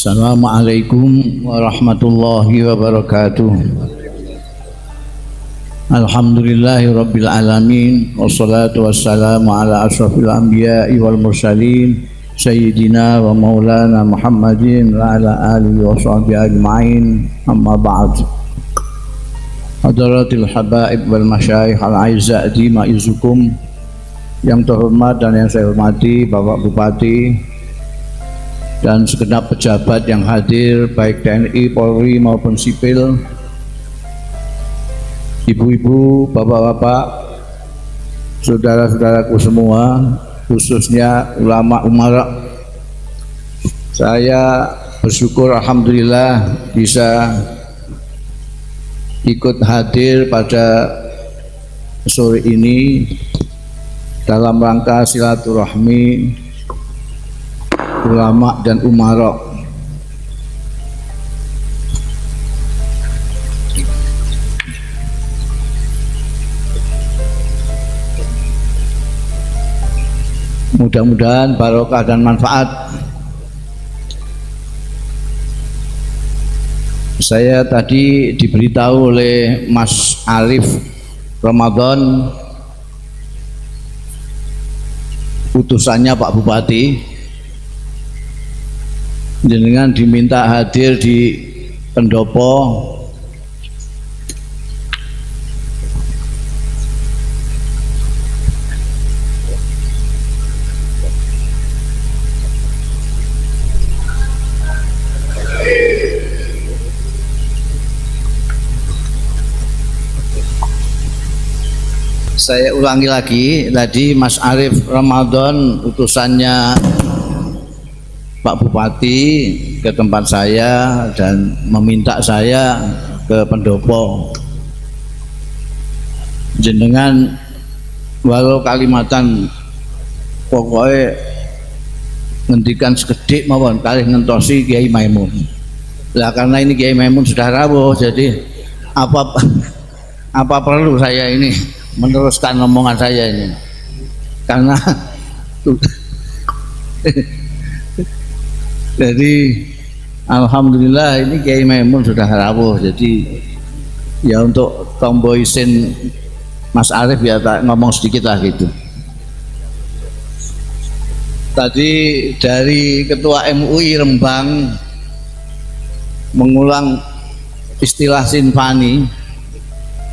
Assalamualaikum warahmatullahi wabarakatuh. Alhamdulillahi rabbil alamin. Wassalatu wassalamu ala ashrafil anbiya'i wal mursalin Sayyidina wa maulana Muhammadin wa ala alihi wa sahbihi ajma'in. Amma ba'd. Hadaratil habaib wal masyayikh al-aizati ma'izukum. Yang terhormat dan yang saya hormati Bapak Bupati dan segenap pejabat yang hadir, baik TNI, Polri maupun sipil, ibu-ibu, bapak-bapak, saudara-saudaraku semua, khususnya ulama umara. Saya bersyukur alhamdulillah bisa ikut hadir pada sore ini dalam rangka silaturahmi ulama dan umara. Mudah-mudahan barokah dan manfaat. Saya tadi diberitahu oleh Mas Arif Ramadan, utusannya Pak Bupati, jenengan diminta hadir di pendopo saya ulangi lagi, tadi Mas Arif Ramadan utusannya Pak Bupati ke tempat saya dan meminta saya ke pendopo. Jenengan walau kalimatan pokoknya ngendikan sekedik mawon kalih ngentosi Kiai Maimun. Lah karena ini Kiai Maimun sudah rawuh, jadi apa perlu saya ini meneruskan omongan saya ini? Karena jadi alhamdulillah ini Kiai Maimun sudah rawuh, jadi ya untuk tombo isin Mas Arif ya tak ngomong sedikit lah gitu. Tadi dari Ketua MUI Rembang mengulang istilah sinfani,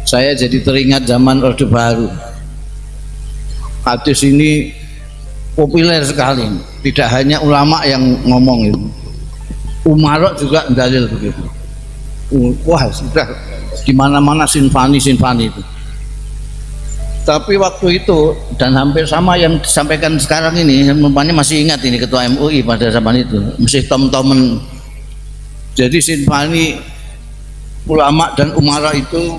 saya jadi teringat zaman Orde Baru. Hadis ini populer sekali, tidak hanya ulama yang ngomong itu, umarok juga dalil begitu. Wah sudah di mana-mana sinfani itu. Tapi waktu itu dan hampir sama yang disampaikan sekarang ini, rupanya masih ingat ini Ketua MUI pada zaman itu, masih tom-tomen. Jadi sinfani ulama dan umara itu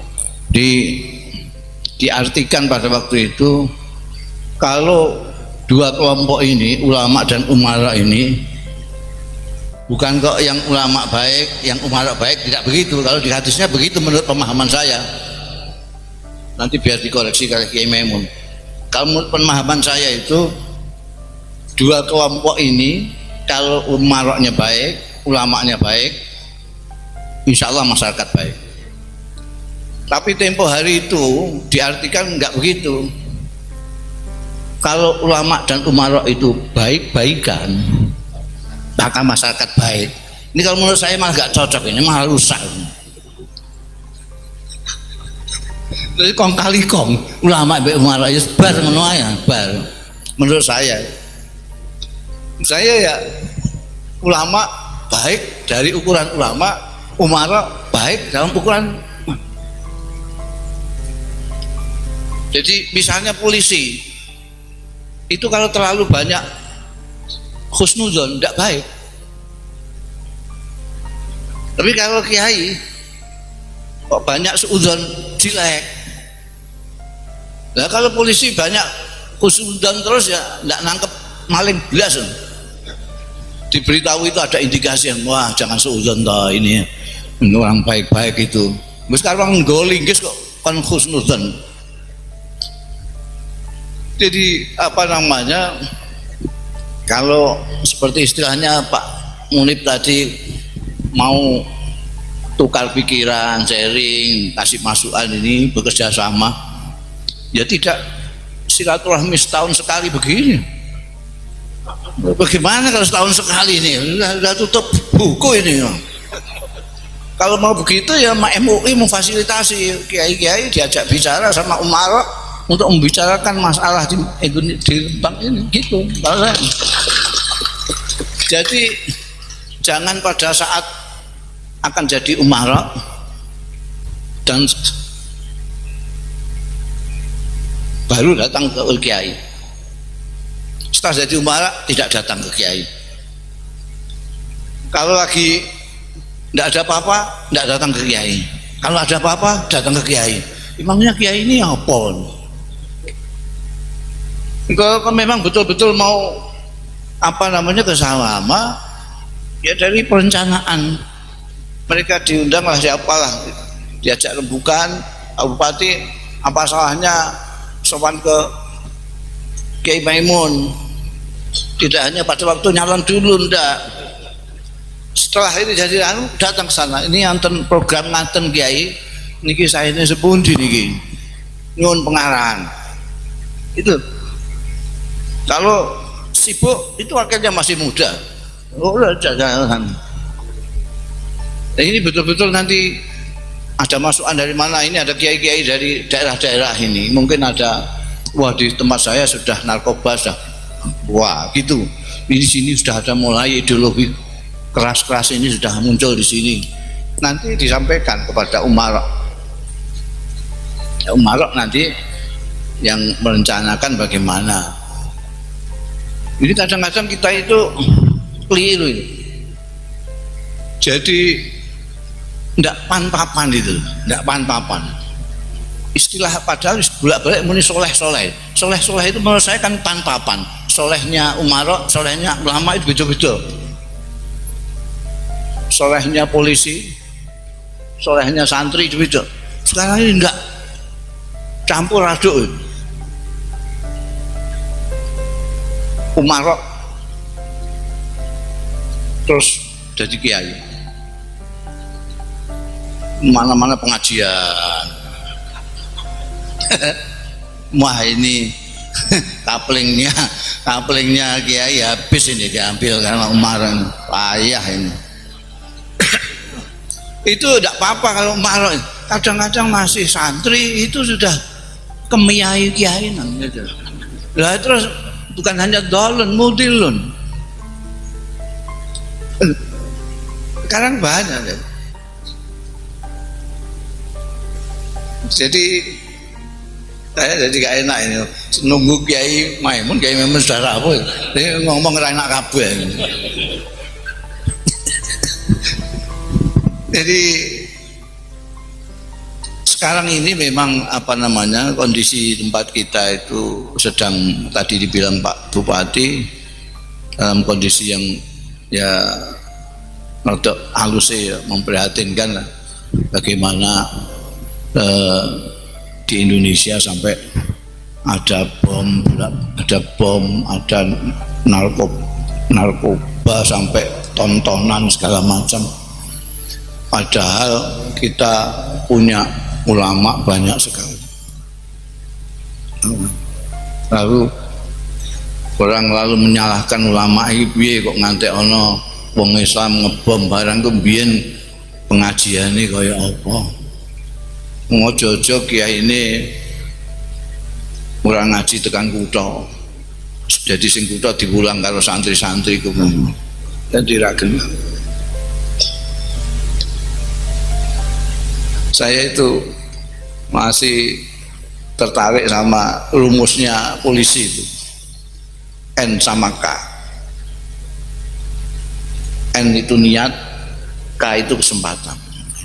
diartikan pada waktu itu kalau dua kelompok ini, ulama dan umara ini, bukan kok yang ulama baik, yang umara baik, tidak begitu. Kalau di hadisnya begitu menurut pemahaman saya. Nanti biar dikoreksi oleh Kiai Maimun. Kalau menurut pemahaman saya itu dua kelompok ini, kalau umaranya baik, ulamanya baik, insya Allah masyarakat baik. Tapi tempo hari itu diartikan enggak begitu. Kalau ulama dan umara itu baik-baikan, maka masyarakat baik. Ini kalau menurut saya malah gak cocok, ini malah rusak. Jadi kong kali kong ulama dan umara ya bar ngono ae, bar. Menurut saya ya ulama baik dari ukuran ulama, umara baik dalam ukuran. Jadi misalnya polisi itu kalau terlalu banyak husnuzon tidak baik. Tapi kalau kiai kok banyak suudzon jelek. Nah kalau polisi banyak husnuzon terus ya tidak nangkep maling belas. Diberitahu itu ada indikasi yang wah jangan suudzon toh ini orang baik-baik itu. Sekarang golinggis kok kan husnuzon. Jadi apa namanya, kalau seperti istilahnya Pak Munib tadi mau tukar pikiran, sharing, kasih masukan ini bekerja sama, ya tidak silaturahmi setahun sekali begini. Bagaimana kalau setahun sekali ini? Sudah tutup buku ini. Kalau mau begitu ya MUI memfasilitasi kiai-kiai diajak bicara sama Umar untuk membicarakan masalah di Rembang ini gitu. Jadi jangan pada saat akan jadi umara dan baru datang ke kiai. Setelah jadi umara tidak datang ke kiai. Kalau lagi tidak ada apa-apa, tidak datang ke kiai. Kalau ada apa-apa, datang ke kiai. Emangnya kiai ini apa? Kalau memang betul-betul mau kesalama, ya dari perencanaan. Mereka diundang lah siapalah, diajak rembukan, Pak Bupati, apa salahnya sowan ke Kiai Maimun? Tidak hanya pada waktu nyalon dulu, ndak. Setelah ini jadi datang ke sana. Ini nganten program nganten Kiai, niki saya ini sepundi niki, nyuwun pengarahan. Itu. Kalau sibuk itu akhirnya masih muda. Udah jangan. Dan ini betul-betul nanti ada masukan dari mana, ini ada kiai-kiai dari daerah-daerah ini, mungkin ada, wah di tempat saya sudah narkoba sudah, wah gitu, di sini sudah ada mulai ideologi keras-keras ini sudah muncul di sini, nanti disampaikan kepada umarok nanti yang merencanakan bagaimana. Ini kadang-kadang kita itu keliru ini. Jadi tidak pan-papan itu, tidak pan-papan. Istilah padahal bolak-balik muni soleh-soleh. Soleh-soleh itu menurut saya kan pan-papan. Solehnya umarok, solehnya ulama itu beda-beda. Solehnya polisi, solehnya santri itu beda. Sekarang ini enggak, campur aduk. Umarok terus jadi kiai. Mana-mana pengajian. Wah ini kaplingnya kiai habis ini diambil karena umaran payah ini. Itu tidak apa-apa kalau umaran. Kadang-kadang masih santri itu sudah kemiai kiai gitu. Lah terus bukan hanya dolun, mudilun. Sekarang banyak. Jadi saya jadi gak enak ini nunggu Kiai Maimun sudah rapuh, ini ngomong enak kabeh. Jadi sekarang ini memang kondisi tempat kita itu sedang tadi dibilang Pak Bupati dalam kondisi yang ya rada halus ya, memprihatinkan lah bagaimana di Indonesia sampai ada bom, ada narkoba sampai tontonan segala macam. Padahal kita punya ulama banyak sekali. Lalu orang menyalahkan ulama iki kok ngantek ana wong Islam ngebom barang ku mbiyen pengajiane kaya apa. Ngojo-ojo kiai ini kurang ngaji tekan kutha. Jadi sing kutha diulang karo santri-santri ku. Dadi ra genah. Saya itu masih tertarik sama rumusnya polisi itu, N sama K. N itu niat, K itu kesempatan.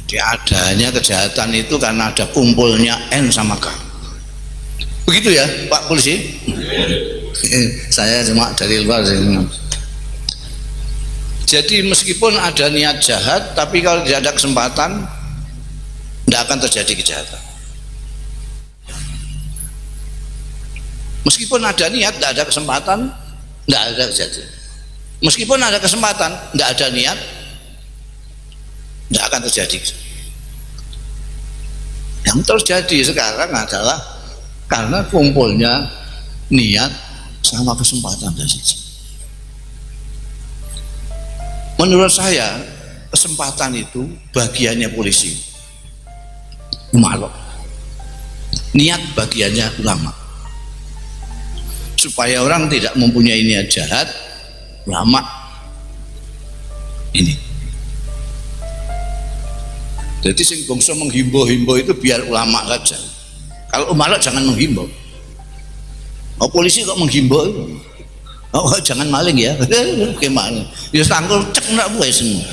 Jadi adanya kejahatan itu karena ada kumpulnya N sama K. Begitu ya Pak Polisi? Saya cuma dari luar. Jadi meskipun ada niat jahat, tapi kalau tidak ada kesempatan, tidak akan terjadi kejahatan. Meskipun ada niat, tidak ada kesempatan, tidak ada kejadian. Meskipun ada kesempatan, tidak ada niat, tidak akan terjadi. Yang terjadi sekarang adalah karena kumpulnya niat sama kesempatan dari situ. Menurut saya kesempatan itu bagiannya polisi, umarok. Niat bagiannya ulama. Supaya orang tidak mempunyai niat jahat, ulama ini. Jadi sing bangsa menghimbau-himbau itu biar ulama saja. Kalau umarok jangan menghimbau. Oh, polisi kok menghimbau? Oh, jangan maling ya. Gimana? Ya tangkul cek ndak buat semua.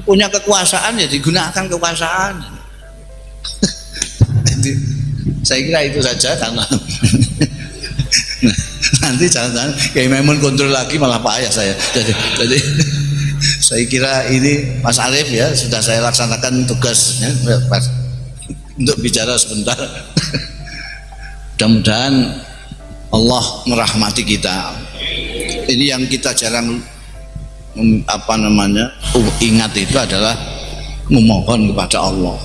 Punya kekuasaan ya digunakan kekuasaan. Jadi, saya kira itu saja karena nanti jangan-jangan kayak memang kontrol lagi malah payah saya. Jadi saya kira ini Mas Arif ya sudah saya laksanakan tugasnya untuk bicara sebentar. Mudah-mudahan Allah merahmati kita. Ini yang kita jarang ingat itu adalah memohon kepada Allah,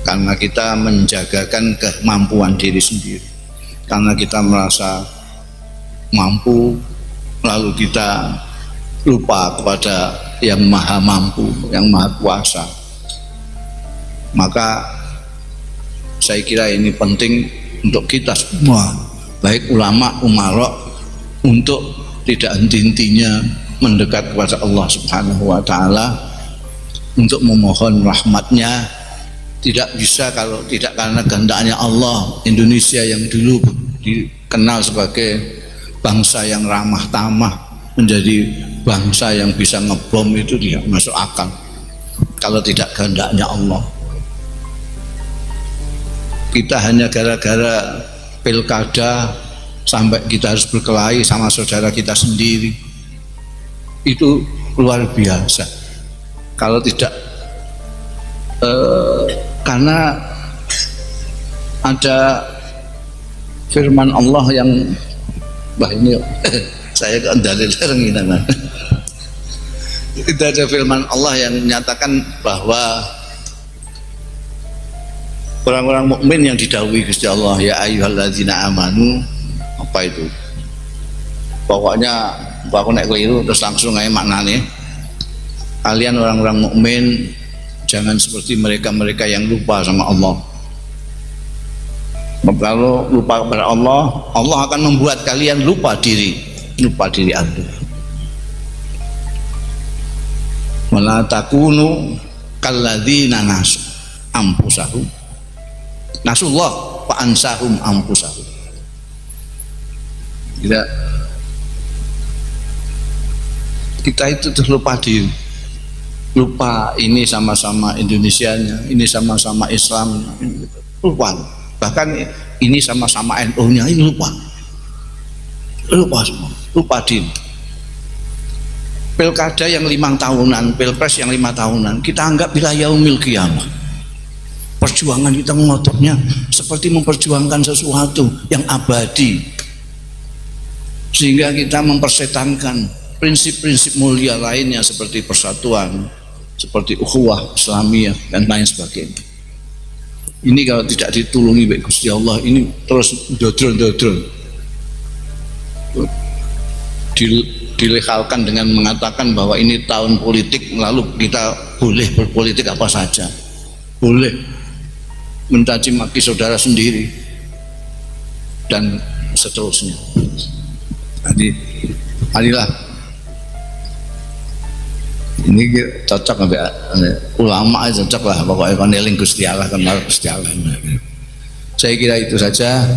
karena kita menjagakan kemampuan diri sendiri, karena kita merasa mampu lalu kita lupa kepada yang maha mampu, yang maha kuasa. Maka saya kira ini penting untuk kita semua, baik ulama, umarok, untuk tidak henti-hentinya mendekat kepada Allah Subhanahu wa Ta'ala untuk memohon rahmatnya. Tidak bisa kalau tidak karena kehendaknya Allah. Indonesia yang dulu dikenal sebagai bangsa yang ramah tamah menjadi bangsa yang bisa ngebom itu tidak masuk akal kalau tidak kehendaknya Allah. Kita hanya gara-gara pilkada sampai kita harus berkelahi sama saudara kita sendiri, itu luar biasa. Kalau tidak karena ada firman Allah yang ini saya ke dalil renginan. Itu ada firman Allah yang menyatakan bahwa orang-orang mukmin yang didhawuhi Gusti Allah, ya ayyuhalladzina amanu, apa itu? Pokoknya aku nek keliru terus langsung aja maknanya, kalian orang-orang mukmin jangan seperti mereka-mereka yang lupa sama Allah. Kalau lupa kepada Allah, Allah akan membuat kalian lupa diri Anda. Wala takunu kalladzina nasu anfusahum, nasullah fa ansahum anfusahum. Kita itu lupa diri, lupa ini sama-sama Indonesianya, ini sama-sama Islam, lupa. Bahkan ini sama-sama NU-nya, ini lupa semua, lupa diri. Pilkada yang 5 tahunan, pilpres yang 5 tahunan, kita anggap bila yaumil qiyamah. Perjuangan kita ngototnya seperti memperjuangkan sesuatu yang abadi, sehingga kita mempersetankan prinsip-prinsip mulia lainnya seperti persatuan, seperti ukhuwah Islamiyah dan lain sebagainya. Ini kalau tidak ditulungi baik Gusti Allah, ini terus dodron dilehalkan dengan mengatakan bahwa ini tahun politik, lalu kita boleh berpolitik apa saja, boleh mencaci maki saudara sendiri dan seterusnya. Jadi inilah, ini cocok ulama cocok lah pokoknya paneling Gusti Allah, kenal Gusti Allah. Saya kira itu saja.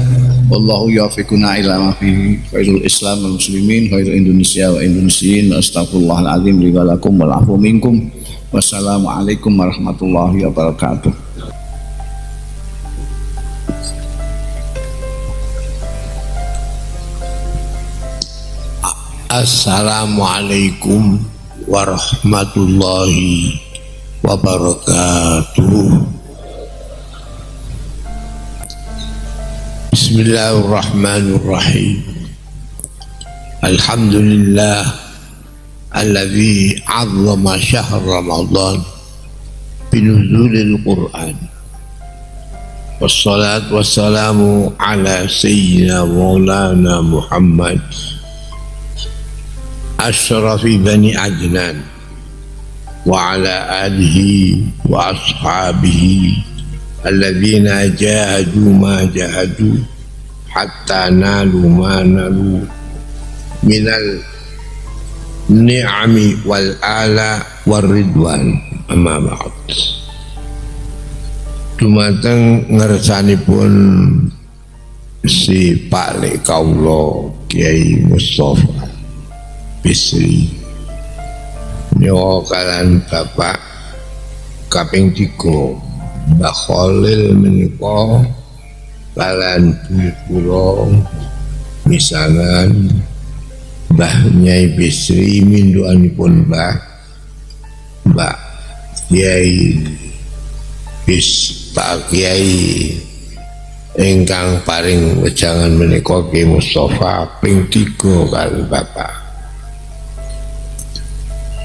Wallahu yaufiquna ila ma fi khairul Islam wal muslimin, khairul Indonesia wa Indonesiin. Astagfirullahal azim li wa lakum wal afu minkum. Wassalamualaikum warahmatullahi wabarakatuh. Assalamualaikum warahmatullahi wabarakatuh. Bismillahirrahmanirrahim. Alhamdulillah alladzi 'azzama syahr Ramadan binuzulil Qur'an. Wassalatu wassalamu ala sayyidina maulana Muhammad asyrafi bani Adnan wa ala alihi wa ashabihi alladzina jahadu ma jahadu hatta nalu ma nalu minal ni'ami wal ala war ridwan. Amma ba'd. Dumateng ngersanipun si Pak Lek Kaula Kiai Mustafa Bisri nyawa kalan Bapak kaping 3 Mbah Khalil menika kalan kula misanan Mbah Nyai Bisri minduanipun Mbak Kiai Pak Kiai ingkang paring wejangan menika Kiai Mustafa ping 3 kali Bapak.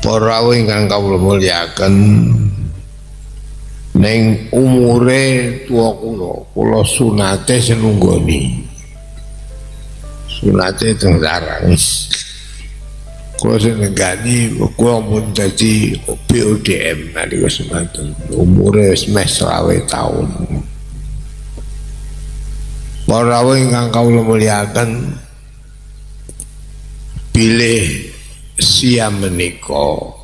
Para rawuh ingkang kawula mulyaken, ning umure tuwa kula sunate senunggoni. Sunate teng Sarang. Kula senenggani kula mun dadi BODM nalika semanten. Umure wis meh 20 taun. Para rawuh ingkang kawula mulyaken, bilih siam menika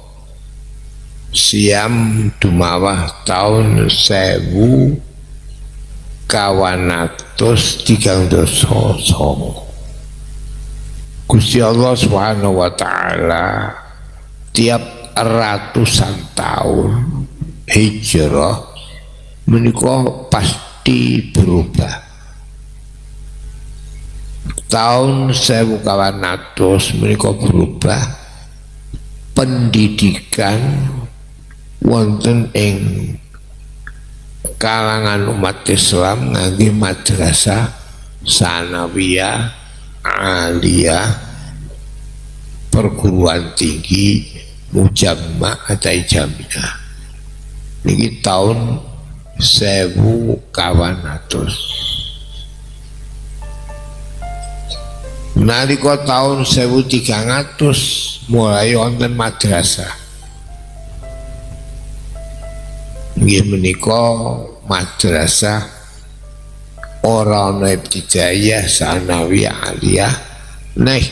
siam dumawah taun 1939. Gusti Allah Subhanahu wa taala tiap ratusan tahun hijrah menika pasti berubah. Tahun 1900 menika berubah pendidikan wonten ing kalangan umat Islam ngangge madrasah sanawiyah aliyah perguruan tinggi mujamma atau jamiah niki tahun 1900. Nalika tahun 1300 mulai wonten madrasah nggih menika madrasah ora ana ibtidaiyah sanawiyah aliyah nek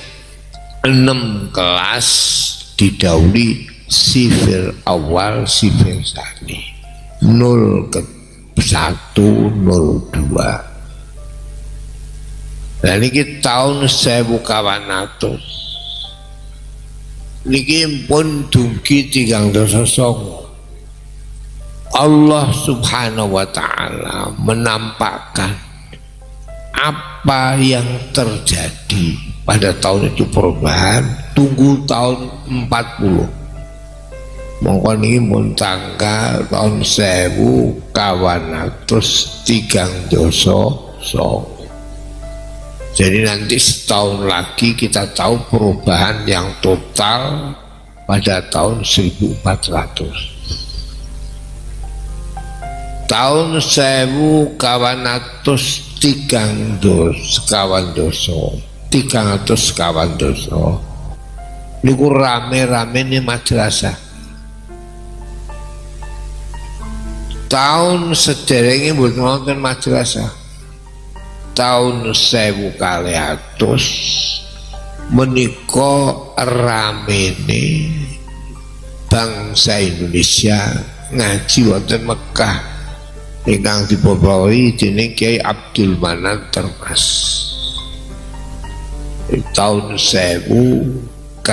6 kelas didahului sifir awal sifir tsani 0 ke 1 0 2. Nah niki tahun 1900 niki pun dugi 309. Allah Subhanahu wa taala menampakkan apa yang terjadi pada tahun itu perubahan. Tunggu tahun 40 mongko niki mun tanggal tahun 1939. Jadi nanti setahun lagi kita tahu perubahan yang total pada tahun 1400. Tahun 300 niku rame-rame nih madrasah. Tahun sederenge mboten wonten madrasah. Tahun 1200 menika ramene bangsa Indonesia ngaji wonten Mekah ingkang dibawahi dening Kiai Abdul Manan Termas. Tahun 1200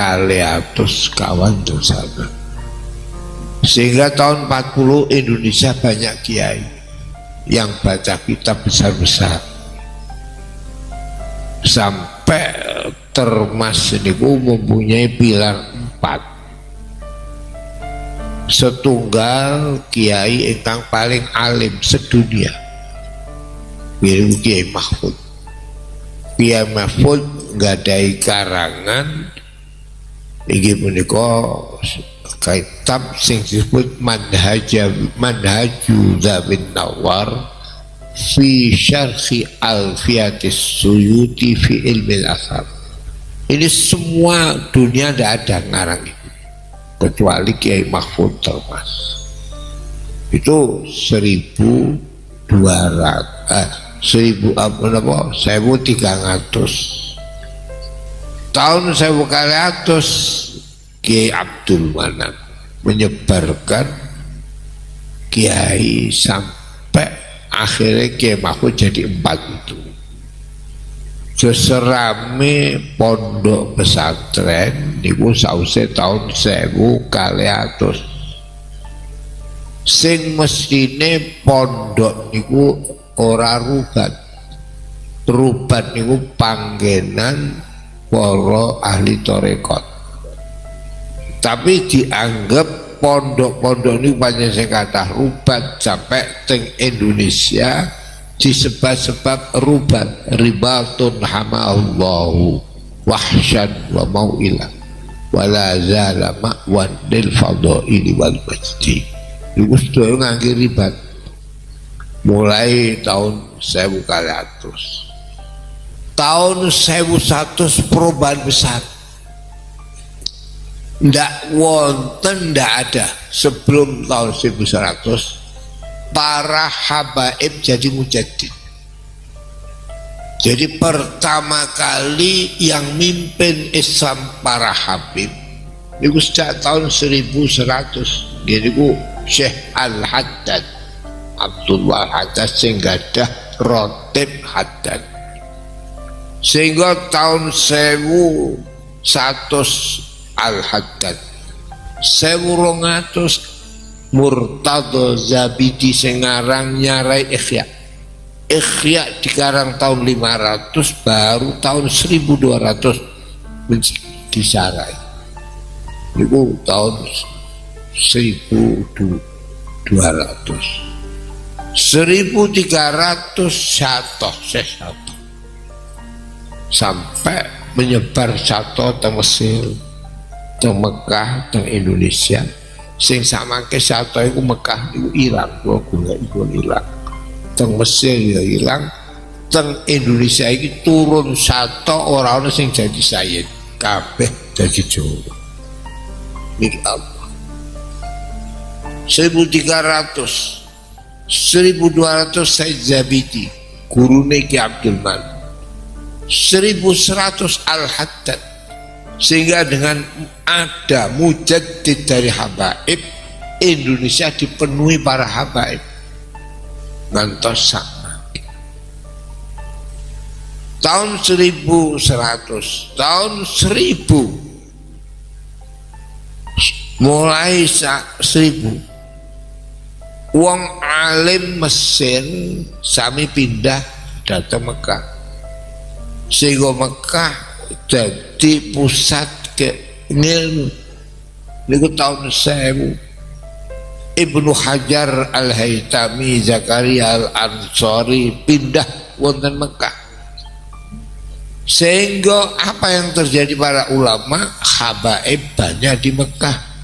sehingga tahun 40 Indonesia banyak kiai yang baca kitab besar-besar sampai Termas niku mempunyai pilar 4. Setunggal kiai ingkang paling alim sedunia yaitu Kiai Mahfud. Kiai Mahfud nggadai karangan Iki punika kitab sing disebut Manhaju Dzawin Nawar fi Syarhi Alfiyatis Suyuti fi Ilmil Asar. Ini semua dunia tidak ada ngarang itu kecuali Kiai Mahfud Termas. Itu 1300 tahun 1400 Kiai Abdul Manan menyebarkan Kiai sampai akhirnya Kiai Mahfud jadi 4 itu. Seserame pondok pesantren niku sause tahun 1200. Sing mestine pondok niku ora rubat. Rubat niku panggenan para ahli tarekat. Tapi dianggap pondok-pondok ini banyak sing kathah rubat sampai teng Indonesia disebab-sebab rubat ribatun hamaallahu wahsyan wa mau'ilah wala zala ma'wan lil fadaili wal majdi. Iku sedaya ngangge ribat mulai tahun 1400. Tahun 1100 perubahan besar. Ndak wonten, ndak ada sebelum tahun 1100 para habaib jadi mujaddid. Jadi pertama kali yang mimpin Islam para habib itu sejak tahun 1100. Jadi ku Syekh Al-Haddad Abdullah Al-Haddad sing gadah Rotib Haddad. Sehingga tahun 1100 Al-Haddad 1200 Murtadho Zabidi sing ngarang nyarai Ikhya dikarang tahun 500, baru tahun 1200 disarai. Itu tahun 1200. 1300 satu sampai menyebar satu ke Mesir, ke Mekah, ke Indonesia. Sing samangke satu itu Mekah itu hilang, gula itu hilang. Teng Mesir ya hilang, teng Indonesia ini turun satu orang sing jadi sayyid, kabeh jadi Jawa. Niki apa? 1300 1200 Said Zabidi gurune Ki Abdul Man, 1100 Al-Haddad. Sehingga dengan ada mujaddid dari habaib, Indonesia dipenuhi para habaib ngantos sama. Tahun 1100, tahun 1000 mulai 1000 wong alim Mesir sami pindah datang Mekah, sehingga Mekah jadi pusat ke ilmu. Niku tahun 1000 Ibnu Hajar Al-Haytami Zakaria Al-Ansari pindah wonten Mekah. Sehingga apa yang terjadi para ulama habaib banyak di Mekah.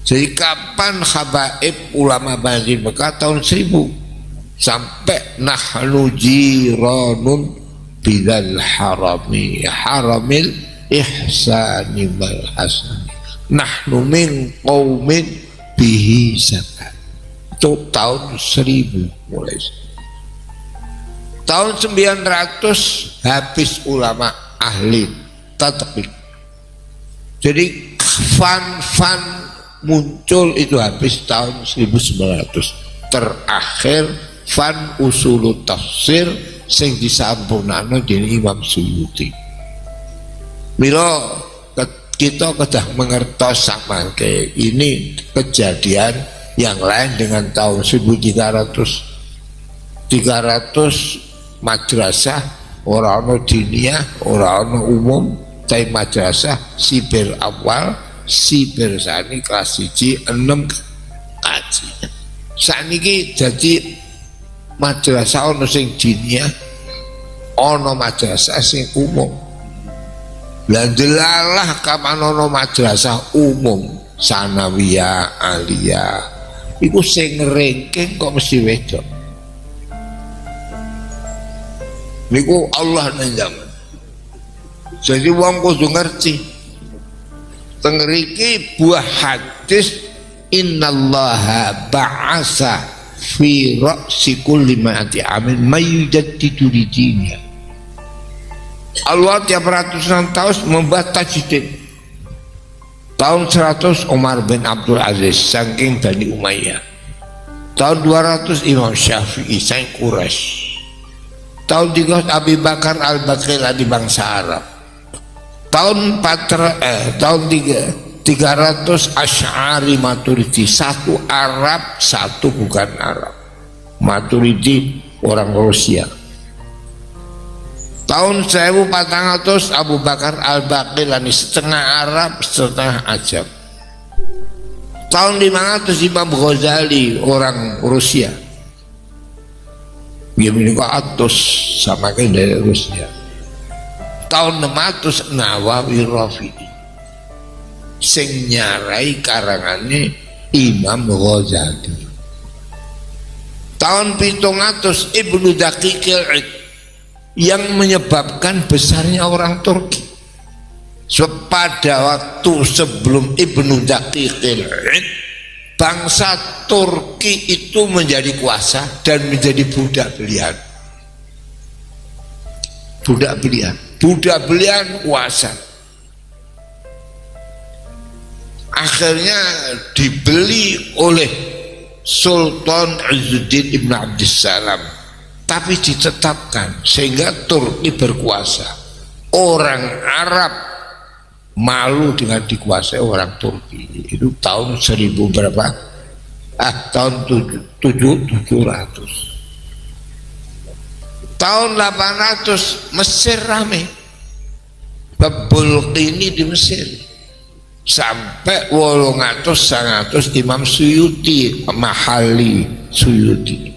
Jadi kapan habaib ulama banyak di Mekah? Tahun 1000 sampai nahnu jiranun bidal haramil ihsani wal hasani nahnu min qaumin bihi zakat. Itu tahun 1000 mulai. Tahun 900 habis ulama ahli tatbiq. Jadi fan muncul itu habis tahun 1900. Terakhir fan usul tafsir sing disampurnakno dening Imam Suyuti. Mila kita kedah mengertos samangke ini kejadian yang lain dengan tahun 300 madrasah ora ana diniyah, ora ana umum, tapi madrasah sibir awal, sibir sani kelas 1 6 kaji. Saniki jadi madrasah ono sing diniyah, ono madrasah sing umum. Lah delalah kamanono madrasah umum sanawiyah aliyah iku sing ranking kok mesti wedok. Niku Allah nang jadi wong kudu ngerti teng mriki buah hadis innallaha ba'asa fi ra'si kulli ma'ati amin mayyujaddidu lidiniya. Allah tiap ratusan tahun membuat tajdid. Tahun 100 Umar bin Abdul Aziz saking Bani Umayyah. Tahun 200 Imam Syafi'i saking Quraisy. Tahun 300 Abi Bakar Al-Baqir di bangsa Arab. Tahun 300 Asy'ari Maturidi, satu Arab satu bukan Arab. Maturidi orang Rusia. Tahun 1400 Abu Bakar Al-Baqilani, setengah Arab setengah Ajam. Tahun 500 Imam Ghazali orang Rusia. Dia menikah Atos sama kayak dari Rusia. Tahun 600 Nawawi Rafi'i sing nyarai karangane Imam Ghazali. Tahun 700 Ibnu Daqiqil Id yang menyebabkan besarnya orang Turki. Pada waktu sebelum Ibnu Daqiqil Id, bangsa Turki itu menjadi kuasa dan menjadi budak belian. Budak belian kuasa. Akhirnya dibeli oleh Sultan Izzuddin Ibn Abdissalam, tapi ditetapkan sehingga Turki berkuasa. Orang Arab malu dengan dikuasai orang Turki. Itu tahun 1000 berapa? Tahun 700. Tahun 800 Mesir rame, bebul ini di Mesir sampai 800 Imam Suyuti Mahali Suyuti.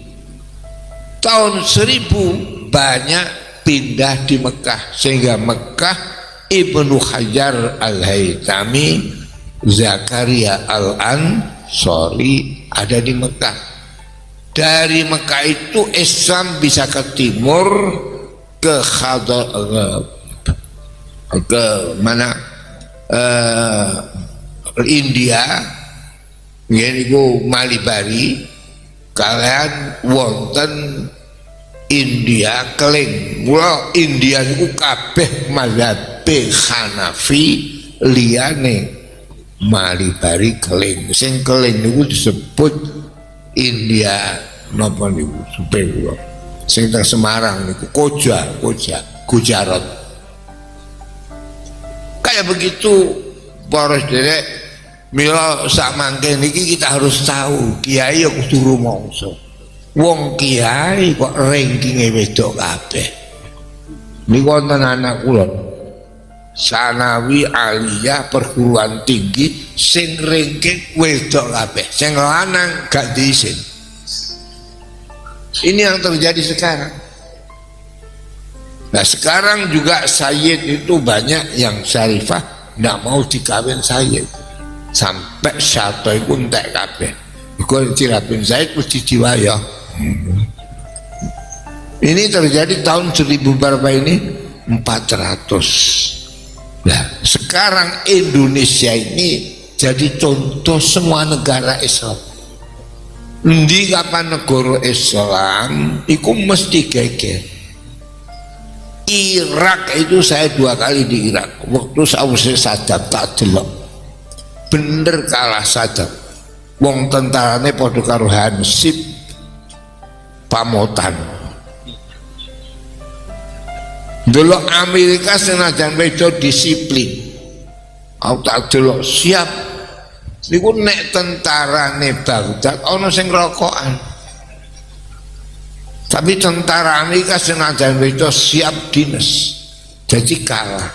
Tahun 1000 banyak pindah di Mekah sehingga Mekah Ibnu Hajar Al-Haytami, Zakaria Al-Ansari ada di Mekah. Dari Mekah itu Islam bisa ke timur, ke mana India, yaitu Malibari, kalian wonten India keling. Mula India itu kabeh mazhab Hanafi liyane Malibari keling. Sing keling niku disebut India napa niku supaya kula sing teng Semarang niku Gujarat. Kayak begitu para derek mila sak mangke niki kita harus tahu kiai ya kudu rumangsa. Wong kiai kok rankinge wedok kabeh. Niku wonten anak kula sanawi aliyah perguruan tinggi sing ranking wedok kabeh, sing lanang gak diisin. Ini yang terjadi sekarang. Nah sekarang juga sayyid itu banyak yang syarifah nggak mau dikawin sayyid, sampai satu itu entek kabeh. Iku cirapin sayyid mesti diwaya. Ini terjadi tahun 1000 berapa ini? 400. Nah, sekarang Indonesia ini jadi contoh semua negara Islam. Di kapan negara Islam itu mesti geger. Irak itu saya 2 kali di Irak. Waktu saya Saddam tak delok. Bener kalah Saddam. Wong tentarane padha karo Hansip pamotan. Delok Amerika senajan wedo disiplin. Aku tak delok siap. Niku nek tentarane Baghdad ana sing rokokan. Tapi tentara Amerika senajan wedo siap dinas. Jadi kalah.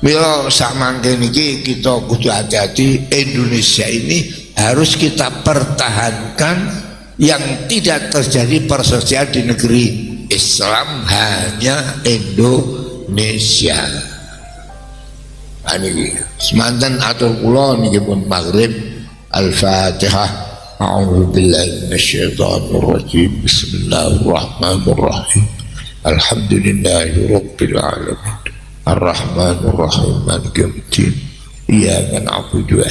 Mila sak mangke niki kita kudu hati-hati. Indonesia ini harus kita pertahankan yang tidak terjadi perselisihan di negeri Islam hanya Indonesia. Aniki semanten atur kula niki pun maghrib. Al-Fatihah. A'udzu billahi minasyaitonir rajim. Bismillahirrahmanirrahim. Alhamdulillahi rabbil alamin. Ar-Rahmanir Rahim. Maliki yaumiddin. Iyyaka na'budu wa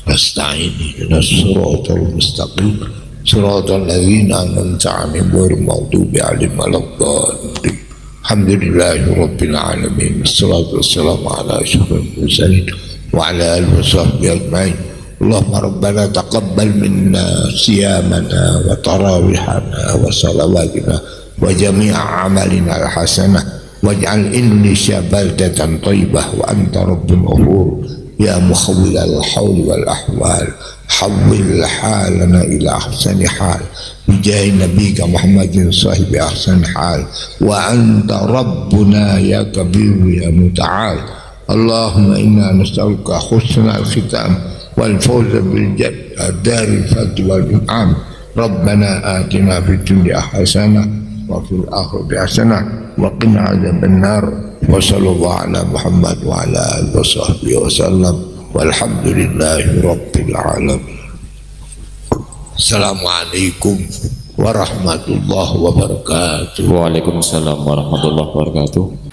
nasta'in. Ihdinas siratal mustaqim. Siratal ladzina an'amta 'alaihim ghairil maghdubi 'alaihim waladdallin. Alhamdulillahi rabbil alamin. Wassalatu wassalamu ala asyrofil mursalin wa ala alihi washabbihi ajmain. Allahumma rabbana taqabbal minna siyamana wa tarawihana wa salawatina wa jami'a amalina al-hasanah waj'al Indonesia baldatan thayyibah wa anta rabbul ghafur ya mukhawwil al-hawl wal ahwal hawwil halana ila ahsani hal bijai nabiyika Muhammadin sahibi ahsan hal wa anta rabbuna ya kabir ya muta'al. Allahumma inna nas'aluka husnal khitam wal fawza bil dar al fadl wal in'am. Rabbana atina fid dunya hasanah wa fil akhirati hasanah wa qina adzaban nar. Wa sallallahu ala Muhammad wa ala alihi wa sahbihi wa sallam walhamdulillahi rabbil alamin. Assalamualaikum warahmatullahi wabarakatuh. Waalaikumsalam warahmatullahi wabarakatuh.